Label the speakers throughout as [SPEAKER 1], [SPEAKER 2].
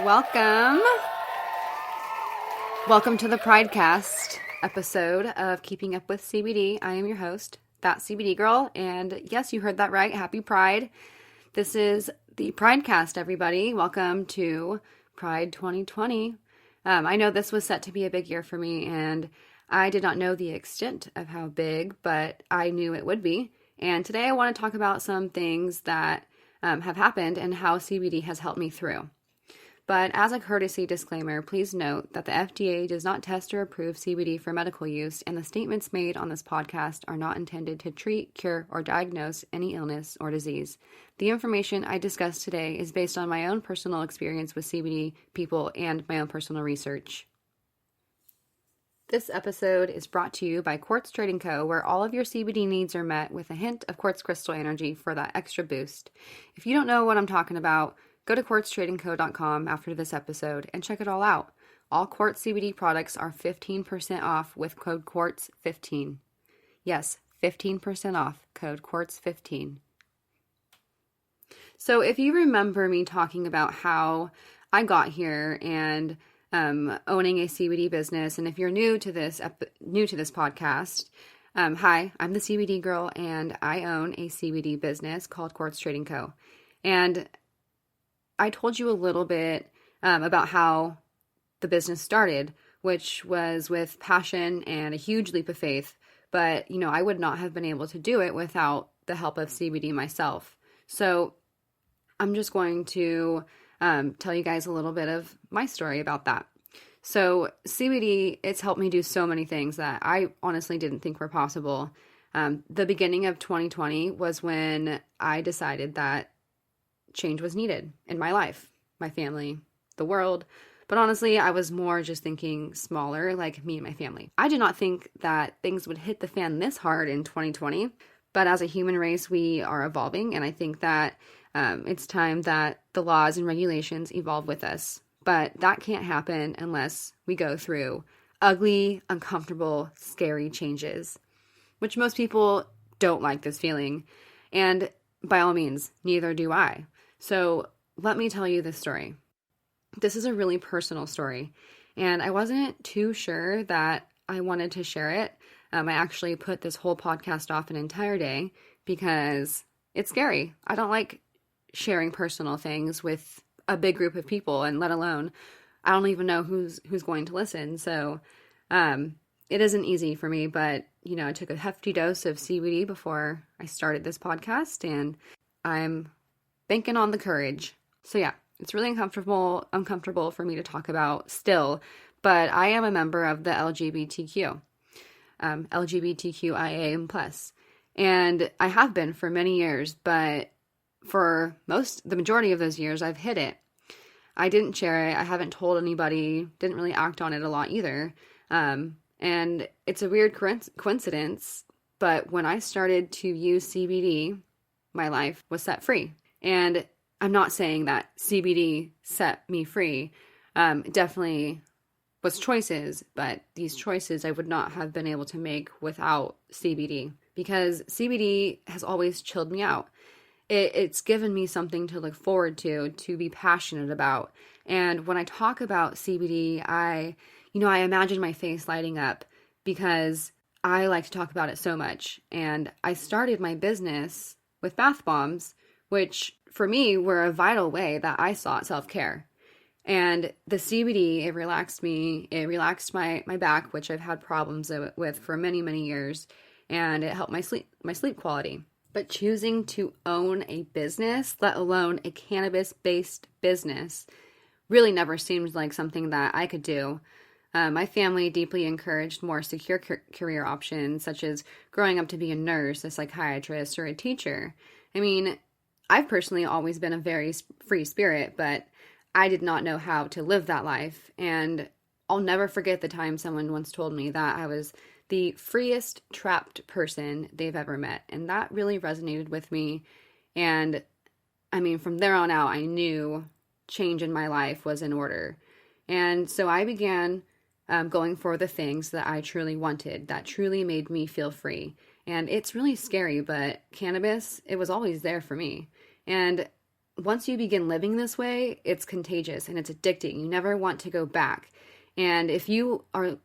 [SPEAKER 1] welcome. Welcome to the PRIDEcast episode of Keeping Up with CBD. I am your host, That CBD Girl, and yes, you heard that right. Happy Pride. This is the PRIDEcast, everybody. Welcome to Pride 2020. I know this was set to be a big year for me, and I did not know the extent of how big, but I knew it would be. And today I want to talk about some things that have happened and how CBD has helped me through. But as a courtesy disclaimer, please note that the FDA does not test or approve CBD for medical use, and the statements made on this podcast are not intended to treat, cure, or diagnose any illness or disease. The information I discuss today is based on my own personal experience with CBD people and my own personal research. This episode is brought to you by Quartz Trading Co., where all of your CBD needs are met with a hint of quartz crystal energy for that extra boost. If you don't know what I'm talking about, go to quartztradingco.com after this episode and check it all out. All Quartz CBD products are 15% off with code QUARTZ15. Yes, 15% off, code QUARTZ15. So if you remember me talking about how I got here and owning a CBD business, and if you're new to this podcast, hi, I'm the CBD Girl, and I own a CBD business called Quartz Trading Co. And I told you a little bit about how the business started, which was with passion and a huge leap of faith. But, I would not have been able to do it without the help of CBD myself. So I'm just going to tell you guys a little bit of my story about that. So CBD, it's helped me do so many things that I honestly didn't think were possible. The beginning of 2020 was when I decided that change was needed in my life, my family, the world. But honestly, I was more just thinking smaller, like me and my family. I did not think that things would hit the fan this hard in 2020. But as a human race, we are evolving. And I think that it's time that the laws and regulations evolve with us. But that can't happen unless we go through ugly, uncomfortable, scary changes, which most people don't like this feeling. And by all means, neither do I. So let me tell you this story. This is a really personal story, and I wasn't too sure that I wanted to share it. I actually put this whole podcast off an entire day because it's scary. I don't like sharing personal things with a big group of people, and let alone, I don't even know who's going to listen. So it isn't easy for me, but I took a hefty dose of CBD before I started this podcast, and I'm banking on the courage. So yeah, it's really uncomfortable for me to talk about still, but I am a member of the LGBTQIA+, and I have been for many years, but for the majority of those years, I've hid it. I didn't share it. I haven't told anybody, didn't really act on it a lot either. And it's a weird coincidence, but when I started to use CBD, my life was set free. And I'm not saying that CBD set me free. It definitely was choices, but these choices I would not have been able to make without CBD, because CBD has always chilled me out. It's given me something to look forward to be passionate about. And when I talk about CBD, I imagine my face lighting up because I like to talk about it so much. And I started my business with bath bombs, which for me were a vital way that I sought self-care. And the CBD, it relaxed me. It relaxed my back, which I've had problems with for many, many years. And it helped my sleep quality. But choosing to own a business, let alone a cannabis-based business, really never seemed like something that I could do. My family deeply encouraged more secure career options, such as growing up to be a nurse, a psychiatrist, or a teacher. I mean, I've personally always been a very free spirit, but I did not know how to live that life. And I'll never forget the time someone once told me that I was the freest trapped person they've ever met. And that really resonated with me. And I mean, from there on out, I knew change in my life was in order. And so I began going for the things that I truly wanted, that truly made me feel free. And it's really scary, but cannabis, it was always there for me. And once you begin living this way, it's contagious and it's addicting. You never want to go back. And if you are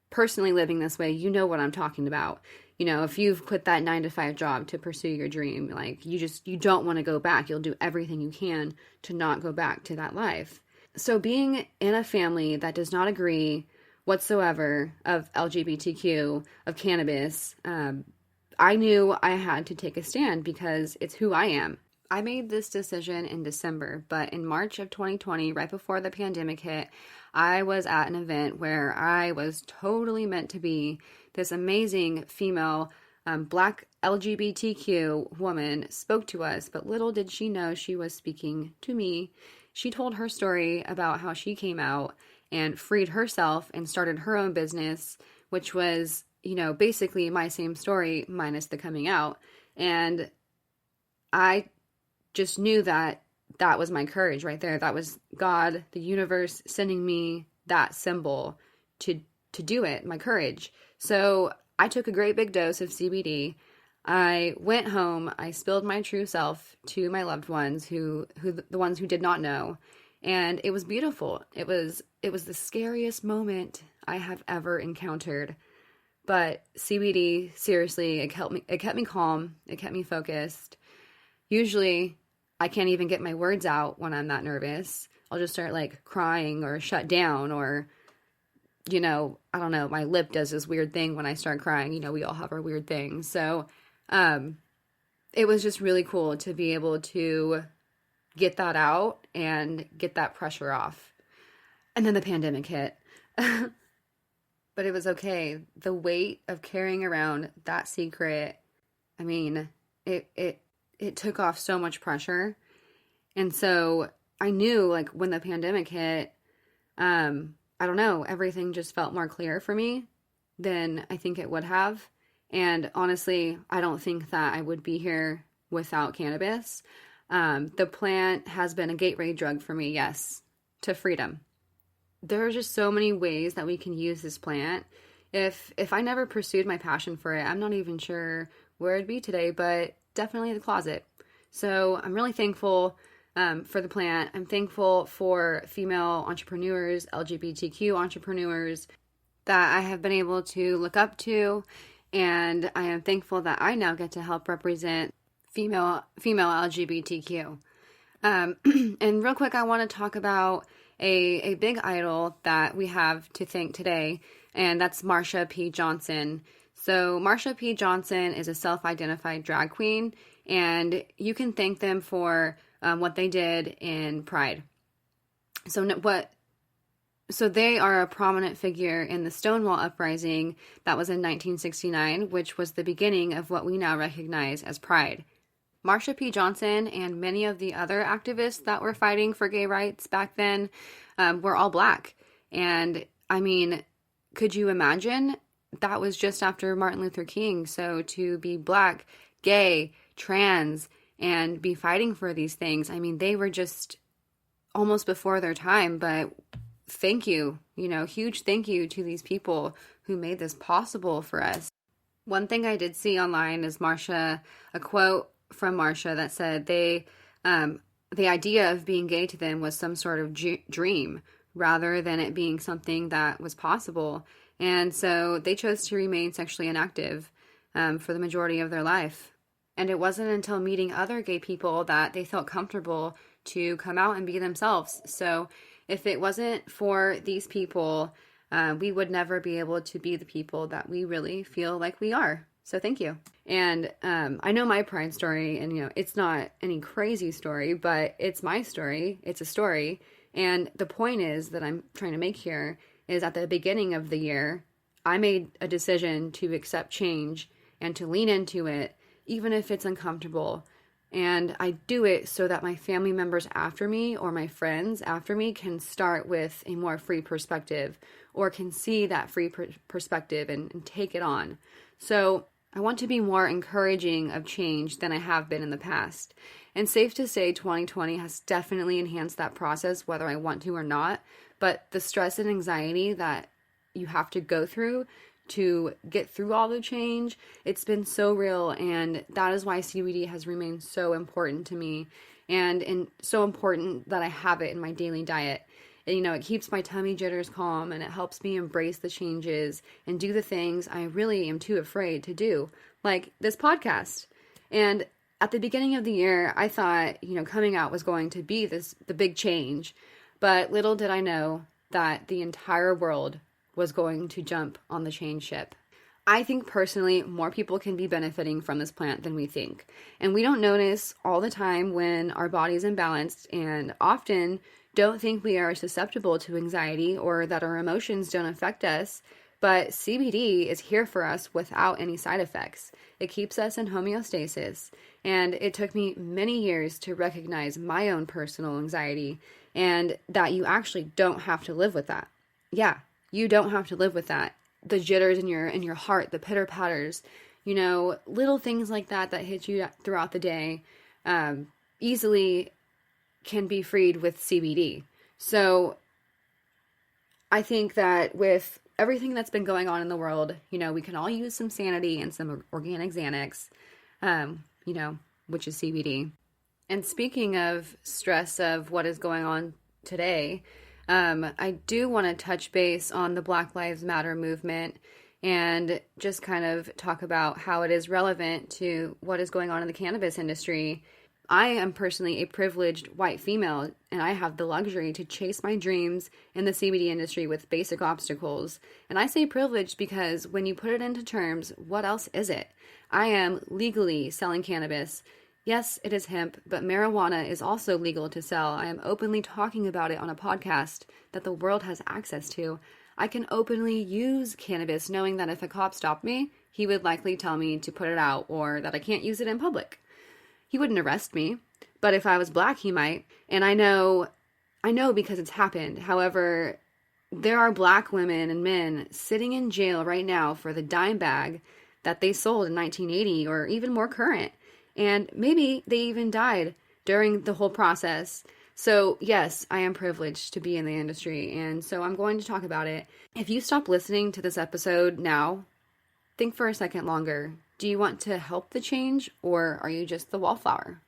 [SPEAKER 1] personally living this way, you know what I'm talking about. If you've quit that 9-to-5 job to pursue your dream, like you don't want to go back. You'll do everything you can to not go back to that life. So being in a family that does not agree whatsoever of LGBTQ, of cannabis, I knew I had to take a stand because it's who I am. I made this decision in December, but in March of 2020, right before the pandemic hit, I was at an event where I was totally meant to be. This amazing female Black LGBTQ woman spoke to us, but little did she know she was speaking to me. She told her story about how she came out and freed herself and started her own business, which was, basically my same story minus the coming out. And I just knew that was my courage right there. That was God, the universe, sending me that symbol to do it, my courage. So I took a great big dose of CBD. I went home. I spilled my true self to my loved ones, who the ones who did not know, and it was beautiful. It was the scariest moment I have ever encountered. But CBD, seriously, it kept me calm. It kept me focused. Usually, I can't even get my words out when I'm that nervous. I'll just start like crying or shut down, or I don't know, my lip does this weird thing when I start crying. We all have our weird things. So it was just really cool to be able to get that out and get that pressure off. And then the pandemic hit. But it was okay. The weight of carrying around that secret, I mean, it took off so much pressure. And so I knew, like, when the pandemic hit, I don't know, everything just felt more clear for me than I think it would have. And honestly, I don't think that I would be here without cannabis. The plant has been a gateway drug for me, yes, to freedom. There are just so many ways that we can use this plant. If I never pursued my passion for it, I'm not even sure where I'd be today, but definitely the closet. So I'm really thankful for the plant. I'm thankful for female entrepreneurs, LGBTQ entrepreneurs that I have been able to look up to, and I am thankful that I now get to help represent female LGBTQ. And real quick, I want to talk about a big idol that we have to thank today, and that's Marsha P. Johnson. So Marsha P. Johnson is a self-identified drag queen, and you can thank them for what they did in Pride. So they are a prominent figure in the Stonewall Uprising that was in 1969, which was the beginning of what we now recognize as Pride. Marsha P. Johnson and many of the other activists that were fighting for gay rights back then were all Black. And I mean, could you imagine? That was just after Martin Luther King. So to be Black, gay, trans, and be fighting for these things, I mean, they were just almost before their time. But thank you, huge thank you to these people who made this possible for us. One thing I did see online is a quote from Marsha that said the idea of being gay to them was some sort of dream rather than it being something that was possible. And so they chose to remain sexually inactive for the majority of their life. And it wasn't until meeting other gay people that they felt comfortable to come out and be themselves. So if it wasn't for these people, we would never be able to be the people that we really feel like we are. So thank you. And I know my Pride story, and it's not any crazy story, but it's my story. It's a story. And the point is that I'm trying to make here is at the beginning of the year, I made a decision to accept change and to lean into it, even if it's uncomfortable. And I do it so that my family members after me or my friends after me can start with a more free perspective or can see that free perspective and take it on. So I want to be more encouraging of change than I have been in the past. And safe to say 2020 has definitely enhanced that process, whether I want to or not. But the stress and anxiety that you have to go through to get through all the change. It's been so real, and that is why CBD has remained so important to me, and so important that I have it in my daily diet. And, it keeps my tummy jitters calm, and it helps me embrace the changes and do the things I really am too afraid to do, like this podcast. And at the beginning of the year, I thought, coming out was going to be the big change, but little did I know that the entire world was going to jump on the change ship. I think personally, more people can be benefiting from this plant than we think. And we don't notice all the time when our body's imbalanced, and often don't think we are susceptible to anxiety or that our emotions don't affect us. But CBD is here for us without any side effects. It keeps us in homeostasis. And it took me many years to recognize my own personal anxiety, and that you actually don't have to live with that. Yeah, you don't have to live with that. The jitters in your heart, the pitter patters, little things like that hit you throughout the day, easily can be freed with CBD. So I think that with everything that's been going on in the world, we can all use some sanity and some organic Xanax, which is CBD. And speaking of stress of what is going on today, I do want to touch base on the Black Lives Matter movement and just kind of talk about how it is relevant to what is going on in the cannabis industry. I am personally a privileged white female, and I have the luxury to chase my dreams in the CBD industry with basic obstacles. And I say privileged because when you put it into terms, what else is it? I am legally selling cannabis. Yes, it is hemp, but marijuana is also legal to sell. I am openly talking about it on a podcast that the world has access to. I can openly use cannabis knowing that if a cop stopped me, he would likely tell me to put it out or that I can't use it in public. He wouldn't arrest me, but if I was black, he might. And I know because it's happened. However, there are black women and men sitting in jail right now for the dime bag that they sold in 1980 or even more current. And maybe they even died during the whole process. So yes, I am privileged to be in the industry, and so I'm going to talk about it. If you stop listening to this episode now, think for a second longer. Do you want to help the change, or are you just the wallflower?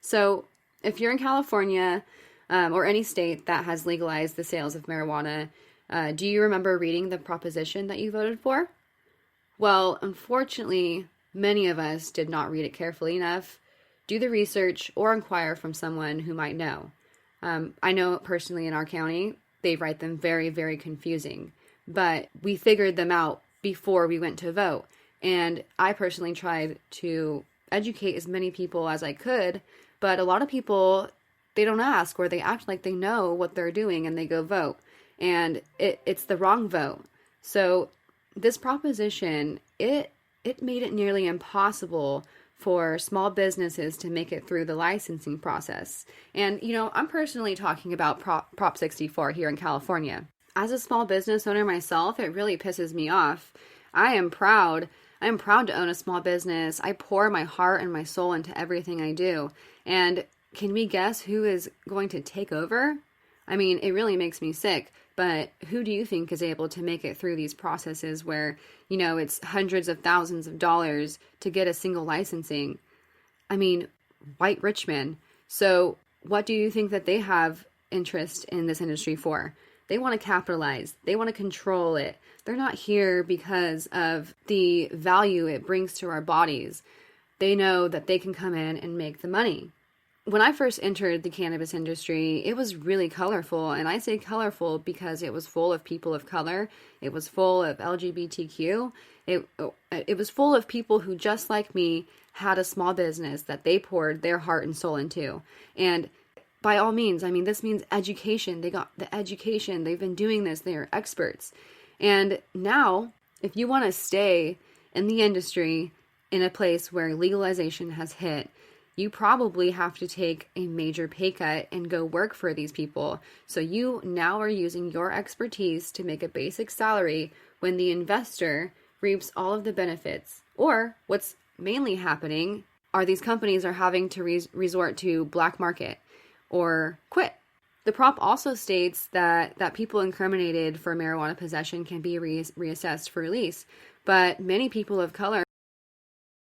[SPEAKER 1] So if you're in California or any state that has legalized the sales of marijuana, do you remember reading the proposition that you voted for? Well, unfortunately, many of us did not read it carefully enough, do the research, or inquire from someone who might know. I know personally in our county, they write them very, very confusing, but we figured them out before we went to vote. And I personally tried to educate as many people as I could, but a lot of people, they don't ask, or they act like they know what they're doing and they go vote. And it's the wrong vote. So this proposition, it made it nearly impossible for small businesses to make it through the licensing process. And, I'm personally talking about Prop 64 here in California. As a small business owner myself, it really pisses me off. I am proud to own a small business. I pour my heart and my soul into everything I do. And can we guess who is going to take over? I mean, it really makes me sick. But who do you think is able to make it through these processes where, it's hundreds of thousands of dollars to get a single licensing? I mean, white rich men. So what do you think that they have interest in this industry for? They want to capitalize. They want to control it. They're not here because of the value it brings to our bodies. They know that they can come in and make the money. When I first entered the cannabis industry, it was really colorful, and I say colorful because it was full of people of color. It was full of LGBTQ. It was full of people who, just like me, had a small business that they poured their heart and soul into. And by all means, this means education. They got the education. They've been doing this. They are experts. And now, if you want to stay in the industry in a place where legalization has hit, you probably have to take a major pay cut and go work for these people. So you now are using your expertise to make a basic salary when the investor reaps all of the benefits. Or what's mainly happening are these companies are having to resort to black market or quit. The prop also states that people incriminated for marijuana possession can be reassessed for release, but many people of color